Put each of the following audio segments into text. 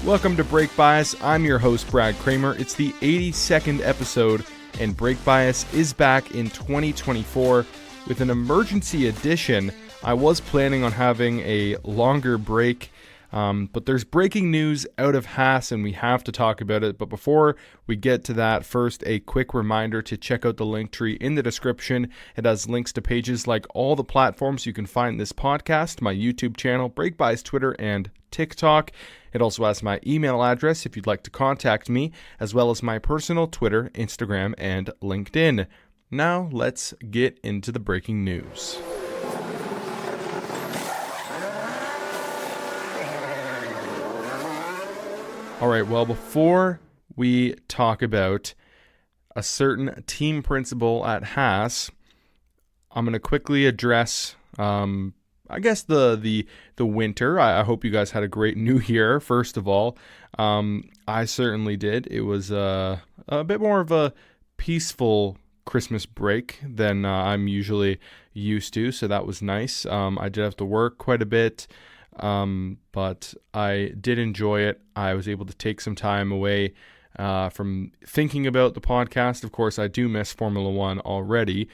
Welcome to Brake Bias. I'm your host, Brad Kramer. It's the 82nd episode, and Brake Bias is back in 2024 with an emergency edition. I was planning on having a longer break, but there's breaking news out of Haas, and we have to talk about it. But before we get to that, first, a quick reminder to check out the link tree in the description. It has links to pages like all the platforms you can find this podcast, my YouTube channel, Brake Bias Twitter, and TikTok. It also has my email address if you'd like to contact me, as well as my personal Twitter, Instagram, and LinkedIn. Now, let's get into the breaking news. All right, well, before we talk about a certain team principal at Haas, I'm going to quickly address the winter. I hope you guys had a great new year, first of all. I certainly did. It was a bit more of a peaceful Christmas break than I'm usually used to, so that was nice. I did have to work quite a bit, but I did enjoy it. I was able to take some time away from thinking about the podcast. Of course, I do miss Formula One already,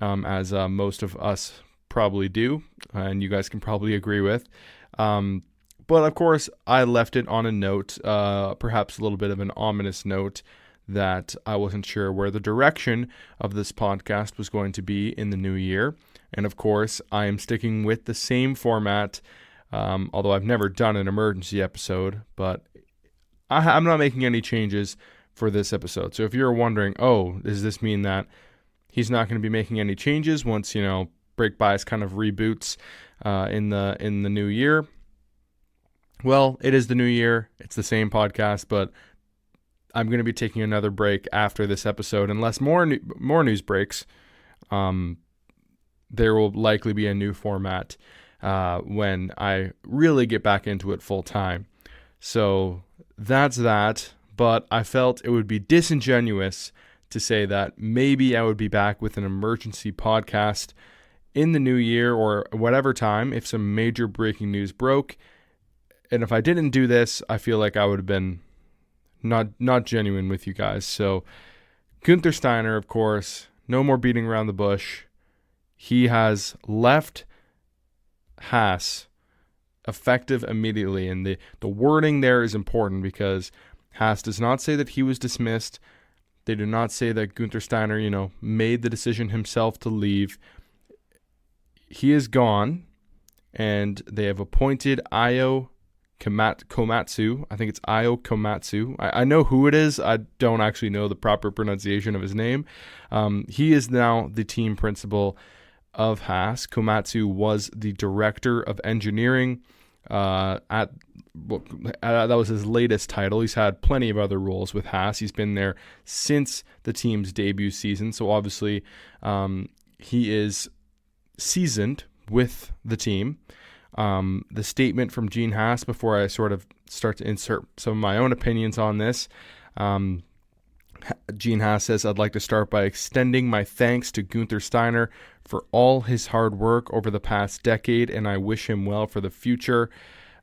as most of us probably do, and you guys can probably agree with. But of course, I left it on a note, perhaps a little bit of an ominous note, that I wasn't sure where the direction of this podcast was going to be in the new year. And of course, I am sticking with the same format, although I've never done an emergency episode, but I'm not making any changes for this episode. So if you're wondering, does this mean that he's not going to be making any changes once, Brake Bias kind of reboots in the new year? Well, it is the new year. It's the same podcast, but I'm going to be taking another break after this episode. Unless more news breaks, there will likely be a new format when I really get back into it full time. So that's that. But I felt it would be disingenuous to say that maybe I would be back with an emergency podcast in the new year or whatever time if some major breaking news broke. And if I didn't do this, I feel like I would have been not genuine with you guys. So Guenther Steiner, of course, no more beating around the bush. He has left Haas effective immediately. And the wording there is important because Haas does not say that he was dismissed. They do not say that Guenther Steiner, made the decision himself to leave. He is gone, and they have appointed Ayao Komatsu. I think it's Ayao Komatsu. I know who it is. I don't actually know the proper pronunciation of his name. He is now the team principal of Haas. Komatsu was the director of engineering that was his latest title. He's had plenty of other roles with Haas. He's been there since the team's debut season, so obviously he is seasoned with the team. The statement from Gene Haas, before I sort of start to insert some of my own opinions on this, Gene Haas says, "I'd like to start by extending my thanks to Guenther Steiner for all his hard work over the past decade, and I wish him well for the future.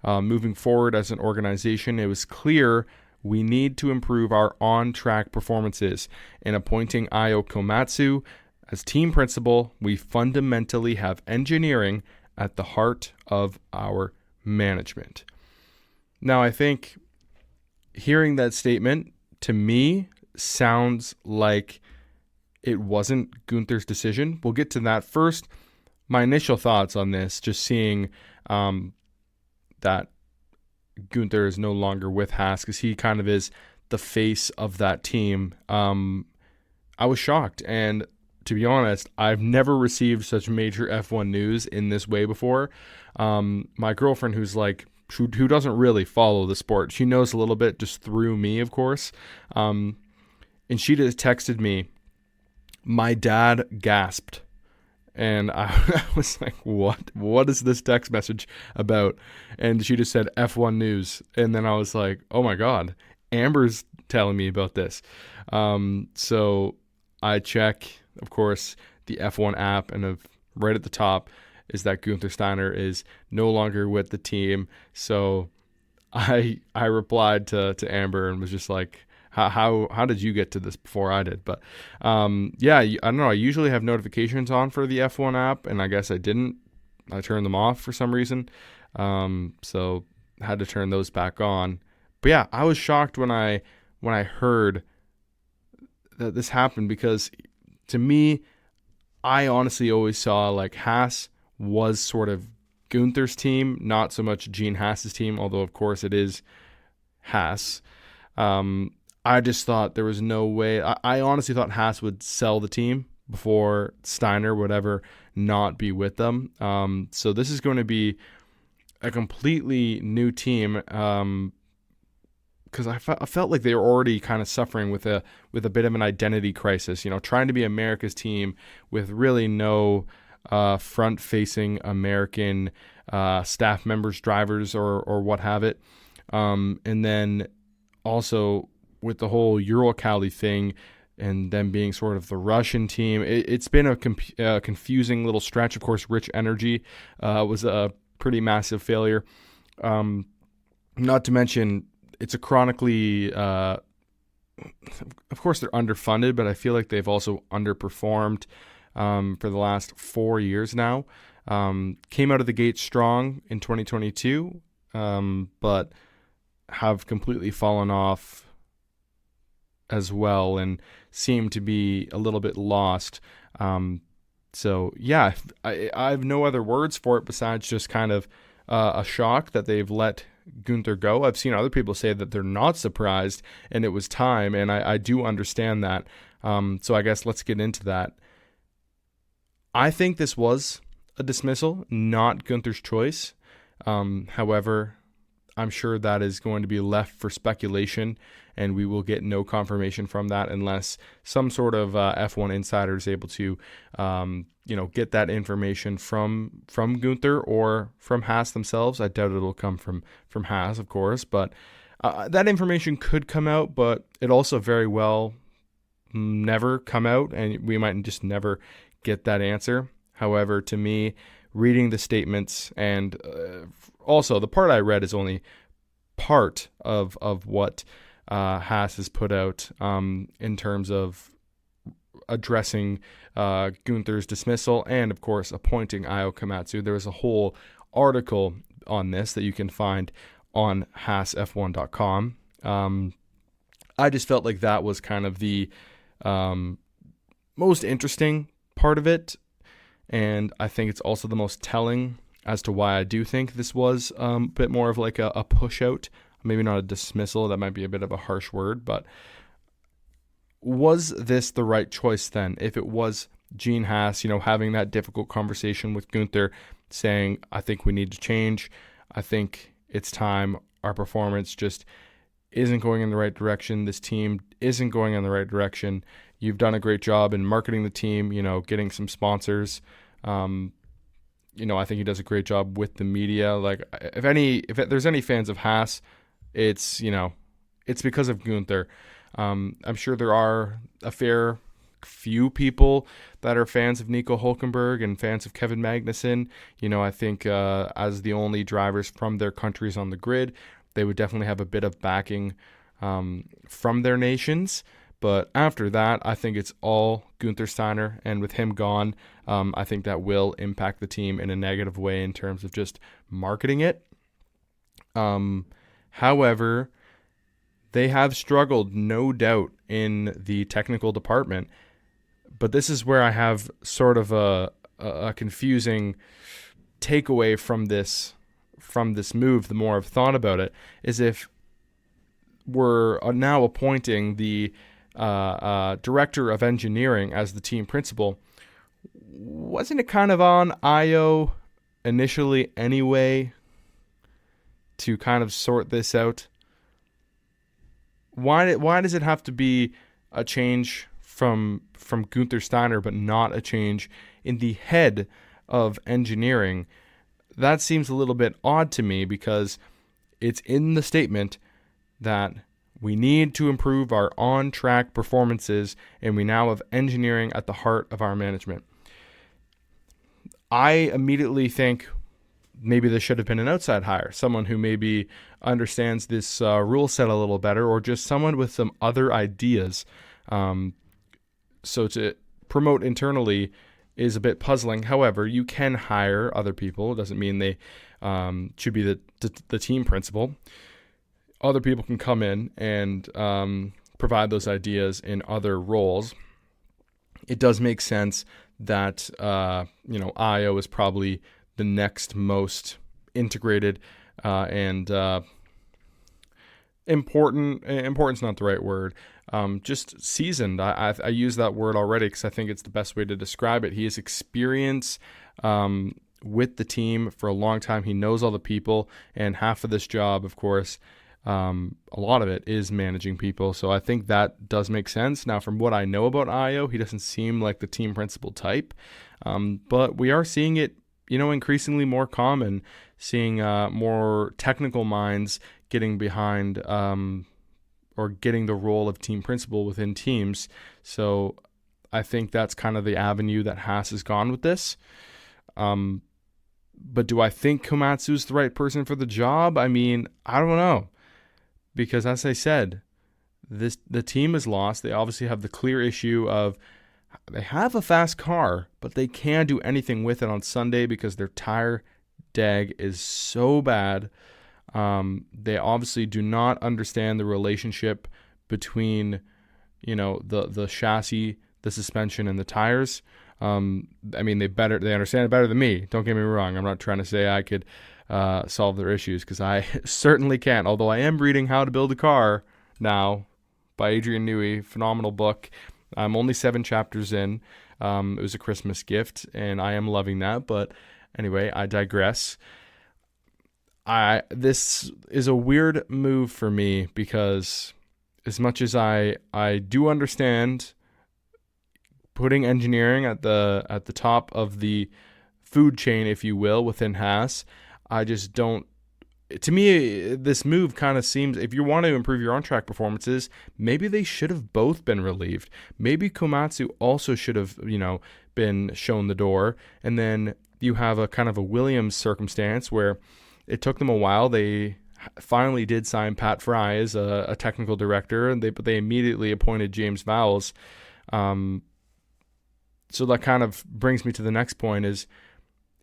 Moving forward as an organization, it was clear we need to improve our on-track performances. In appointing Ayao Komatsu as team principal, we fundamentally have engineering at the heart of our management." Now, I think hearing that statement, to me, sounds like it wasn't Guenther's decision. We'll get to that. First, my initial thoughts on this, just seeing that Guenther is no longer with Haas, because he kind of is the face of that team. I was shocked, and to be honest, I've never received such major F1 news in this way before. My girlfriend, who doesn't really follow the sport, she knows a little bit just through me, of course. And she just texted me, "My dad gasped." And I was like, what? What is this text message about? And she just said F1 news. And then I was like, oh my God, Amber's telling me about this. So I check, of course, the F1 app, and right at the top is that Guenther Steiner is no longer with the team. So I replied to Amber and was just like, how did you get to this before I did? But yeah, I don't know. I usually have notifications on for the F1 app, and I guess I didn't. I turned them off for some reason, so had to turn those back on. But yeah, I was shocked when I heard that this happened, because to me, I honestly always saw like Haas was sort of Guenther's team, not so much Gene Haas's team, although of course it is Haas. I just thought there was no way. I honestly thought Haas would sell the team before Steiner would ever not be with them. So this is going to be a completely new team, because I felt like they were already kind of suffering with a bit of an identity crisis. You know, trying to be America's team with really no front-facing American staff members, drivers, or what have it. And then also with the whole Uralkali thing, and them being sort of the Russian team, it's been a confusing little stretch. Of course, Rich Energy was a pretty massive failure. Not to mention, it's a chronically, of course, they're underfunded, but I feel like they've also underperformed for the last 4 years now. Came out of the gate strong in 2022, but have completely fallen off as well and seem to be a little bit lost. So yeah, I have no other words for it besides just kind of a shock that they've let Guenther go. I've seen other people say that they're not surprised and it was time, and I do understand that. So I guess let's get into that. I think this was a dismissal, not Guenther's choice. However, I'm sure that is going to be left for speculation, and we will get no confirmation from that unless some sort of F1 insider is able to, get that information from Guenther or from Haas themselves. I doubt it'll come from Haas, of course, but that information could come out, but it also very well never come out, and we might just never get that answer. However, to me, reading the statements, and also the part I read is only part of what Haas has put out in terms of addressing Guenther's dismissal and, of course, appointing Ayao Komatsu. There was a whole article on this that you can find on haasf1.com. I just felt like that was kind of the most interesting part of it, and I think it's also the most telling as to why I do think this was a bit more of like a push out, maybe not a dismissal. That might be a bit of a harsh word, but was this the right choice then? If it was Gene Haas, having that difficult conversation with Guenther, saying, I think we need to change. I think it's time. Our performance just isn't going in the right direction. This team isn't going in the right direction. You've done a great job in marketing the team, getting some sponsors. I think he does a great job with the media. Like, if there's any fans of Haas, it's because of Guenther. I'm sure there are a fair few people that are fans of Nico Hülkenberg and fans of Kevin Magnussen. I think as the only drivers from their countries on the grid, they would definitely have a bit of backing from their nations. But after that, I think it's all Guenther Steiner, and with him gone, I think that will impact the team in a negative way in terms of just marketing it. However, they have struggled, no doubt, in the technical department. But this is where I have sort of a confusing takeaway from this move. The more I've thought about it, is if we're now appointing the director of engineering as the team principal, wasn't it kind of on Ayao initially anyway to kind of sort this out? Why does it have to be a change from Guenther Steiner but not a change in the head of engineering? That seems a little bit odd to me, because it's in the statement that we need to improve our on-track performances, and we now have engineering at the heart of our management. I immediately think maybe this should have been an outside hire, someone who maybe understands this rule set a little better, or just someone with some other ideas. So to promote internally is a bit puzzling. However, you can hire other people. It doesn't mean they should be the team principal. Other people can come in and provide those ideas in other roles. It does make sense that Ayao is probably the next most integrated and important. Important's not the right word. Just seasoned. I use that word already because I think it's the best way to describe it. He has experience with the team for a long time. He knows all the people, and half of this job, of course, a lot of it is managing people. So I think that does make sense. Now, from what I know about Ayao, he doesn't seem like the team principal type, but we are seeing it, increasingly more common, seeing more technical minds getting behind or getting the role of team principal within teams. So I think that's kind of the avenue that Haas has gone with this. But do I think Komatsu's the right person for the job? I mean, I don't know. Because as I said, the team is lost. They obviously have the clear issue of they have a fast car, but they can't do anything with it on Sunday because their tire deg is so bad. They obviously do not understand the relationship between, the chassis, the suspension, and the tires. They understand it better than me. Don't get me wrong. I'm not trying to say I could solve their issues, because I certainly can't. Although I am reading How to Build a Car now by Adrian Newey, phenomenal book. I'm only 7 chapters in. It was a Christmas gift, and I am loving that. But anyway, I digress. This is a weird move for me, because as much as I do understand putting engineering at the top of the food chain, if you will, within Haas, I just don't. To me, this move kind of seems, if you want to improve your on-track performances, maybe they should have both been relieved. Maybe Komatsu also should have, been shown the door. And then you have a kind of a Williams circumstance where it took them a while. They finally did sign Pat Fry as a technical director, but they immediately appointed James Vowles. So that kind of brings me to the next point, is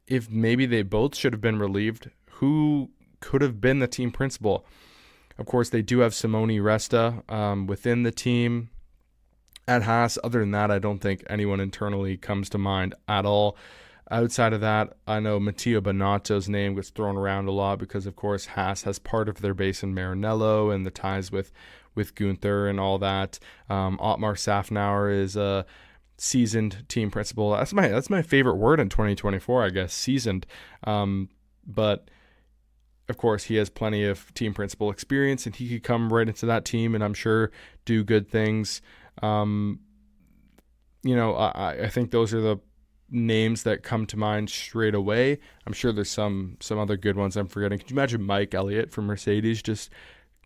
if maybe they both should have been relieved, who could have been the team principal? Of course, they do have Simone Resta within the team at Haas. Other than that, I don't think anyone internally comes to mind at all. Outside of that, I know Matteo Bonato's name gets thrown around a lot because, of course, Haas has part of their base in Maranello and the ties with Guenther and all that. Otmar Safnauer is a seasoned team principal. That's my favorite word in 2024, I guess, seasoned. But of course, he has plenty of team principal experience, and he could come right into that team and I'm sure do good things. I think those are the names that come to mind straight away. I'm sure there's some other good ones I'm forgetting. Could you imagine Mike Elliott from Mercedes just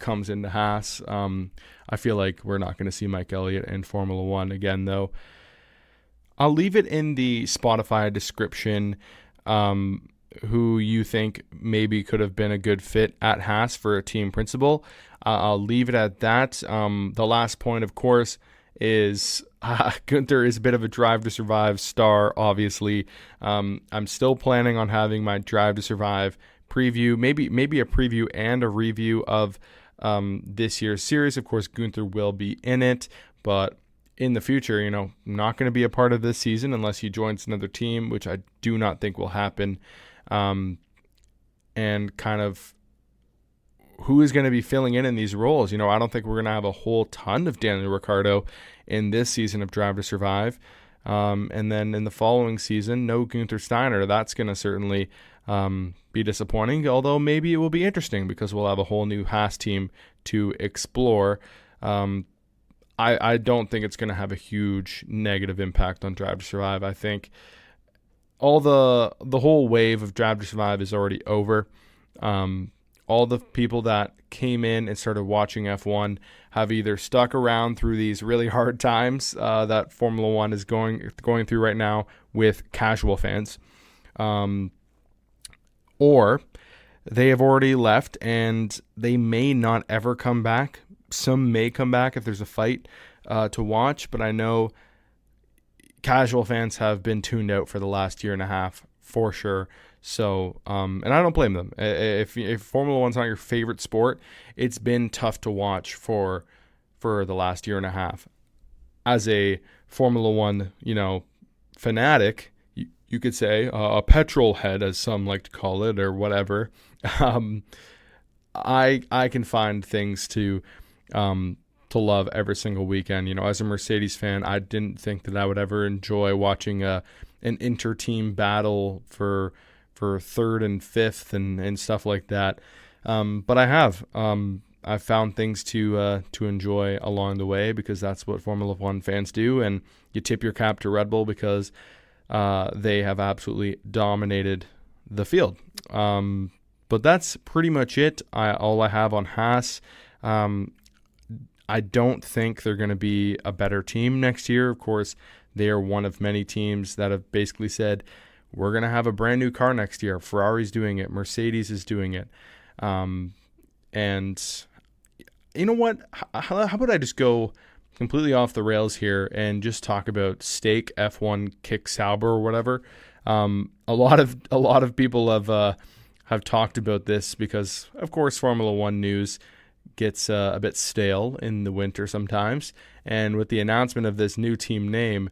comes into Haas? I feel like we're not going to see Mike Elliott in Formula One again, though. I'll leave it in the Spotify description who you think maybe could have been a good fit at Haas for a team principal. I'll leave it at that. The last point, of course, is Guenther is a bit of a Drive to Survive star, obviously. I'm still planning on having my Drive to Survive preview, maybe a preview and a review of this year's series. Of course, Guenther will be in it, but in the future, not going to be a part of this season unless he joins another team, which I do not think will happen. And kind of who is going to be filling in these roles. I don't think we're going to have a whole ton of Daniel Ricciardo in this season of Drive to Survive. And then in the following season, no Guenther Steiner. That's going to certainly be disappointing, although maybe it will be interesting because we'll have a whole new Haas team to explore. I don't think it's going to have a huge negative impact on Drive to Survive. I think all the whole wave of Drive to Survive is already over. All the people that came in and started watching F1 have either stuck around through these really hard times that Formula One is going through right now with casual fans, or they have already left and they may not ever come back. Some may come back if there's a fight to watch, but I know casual fans have been tuned out for the last year and a half for sure. So, and I don't blame them. If Formula One's not your favorite sport, it's been tough to watch for the last year and a half. As a Formula One, fanatic, you could say, a petrol head, as some like to call it, or whatever. I can find things to love every single weekend. As a Mercedes fan, I didn't think that I would ever enjoy watching an inter-team battle for third and fifth and stuff like that. But I have. I've found things to enjoy along the way, because that's what Formula One fans do. And you tip your cap to Red Bull because they have absolutely dominated the field. But that's pretty much it. All I have on Haas. I don't think they're going to be a better team next year. Of course, they are one of many teams that have basically said, we're going to have a brand new car next year. Ferrari's doing it. Mercedes is doing it. And you know what? How about I just go completely off the rails here and just talk about steak, F1, kick Sauber, or whatever. A lot of people have talked about this because, of course, Formula One news gets a bit stale in the winter sometimes. And with the announcement of this new team name,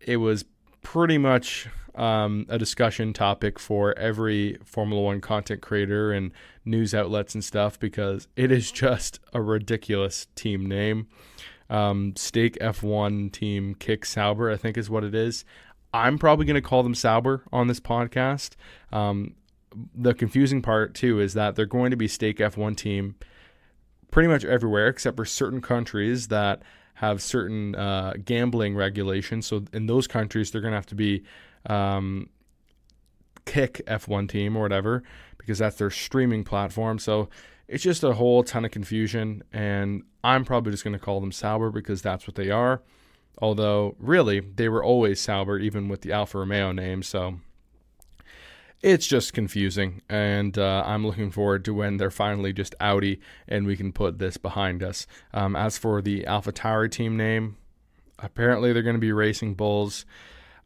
it was pretty much a discussion topic for every Formula One content creator and news outlets and stuff, because it is just a ridiculous team name. Steak F1 team kick Sauber, I think is what it is. I'm probably going to call them Sauber on this podcast. The confusing part too is that they're going to be Steak F1 team pretty much everywhere except for certain countries that have certain gambling regulations. So in those countries, they're going to have to be Kick F1 team or whatever, because that's their streaming platform. So it's just a whole ton of confusion, and I'm probably just going to call them Sauber because that's what they are. Although, really, they were always Sauber, even with the Alfa Romeo name. So it's just confusing, and I'm looking forward to when they're finally just Audi and we can put this behind us. As for the AlphaTauri team name, apparently they're going to be Racing Bulls.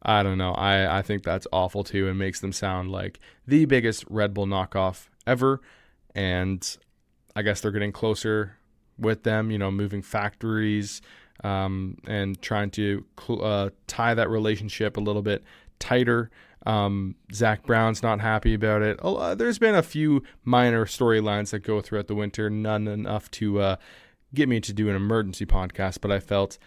I don't know. I think that's awful too, and makes them sound like the biggest Red Bull knockoff ever. And I guess they're getting closer with them, moving factories and trying to tie that relationship a little bit tighter. Zach Brown's not happy about it. There's been a few minor storylines that go throughout the winter, none enough to get me to do an emergency podcast, but I felt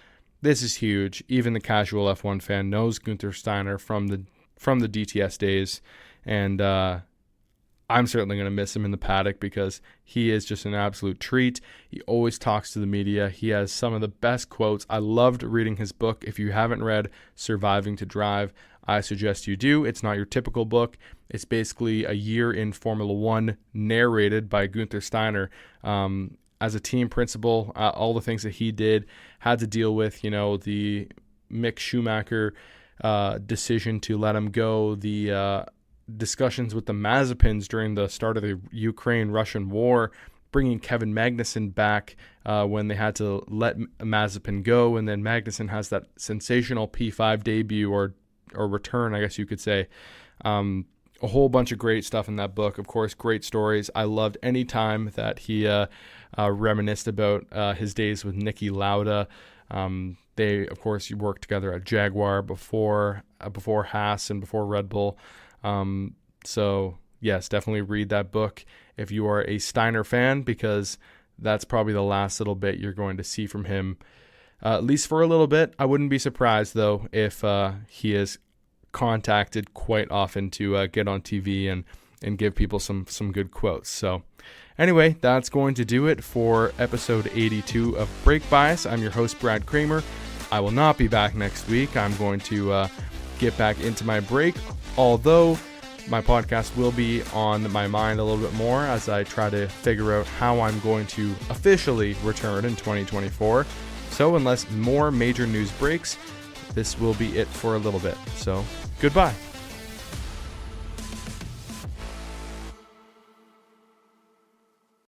this is huge. Even the casual F1 fan knows Guenther Steiner from the DTS days, and I'm certainly going to miss him in the paddock because he is just an absolute treat. He always talks to the media. He has some of the best quotes. I loved reading his book. If you haven't read Surviving to Drive, I suggest you do. It's not your typical book. It's basically a year in Formula One narrated by Guenther Steiner. As a team principal, all the things that he did, had to deal with, the Mick Schumacher decision to let him go, the discussions with the Mazepins during the start of the Ukraine-Russian war, bringing Kevin Magnussen back when they had to let Mazepin go, and then Magnussen has that sensational P5 debut or return, I guess you could say. A whole bunch of great stuff in that book. Of course, great stories. I loved any time that he reminisced about his days with Niki Lauda. They, of course, worked together at Jaguar before Haas and before Red Bull. So, yes, definitely read that book if you are a Steiner fan, because that's probably the last little bit you're going to see from him, at least for a little bit. I wouldn't be surprised, though, if he is contacted quite often to get on TV and give people some good quotes. So anyway, that's going to do it for episode 82 of Brake Bias. I'm your host, Brad Kramer. I will not be back next week. I'm going to get back into my break, although my podcast will be on my mind a little bit more as I try to figure out how I'm going to officially return in 2024. So unless more major news breaks, this will be it for a little bit. So goodbye.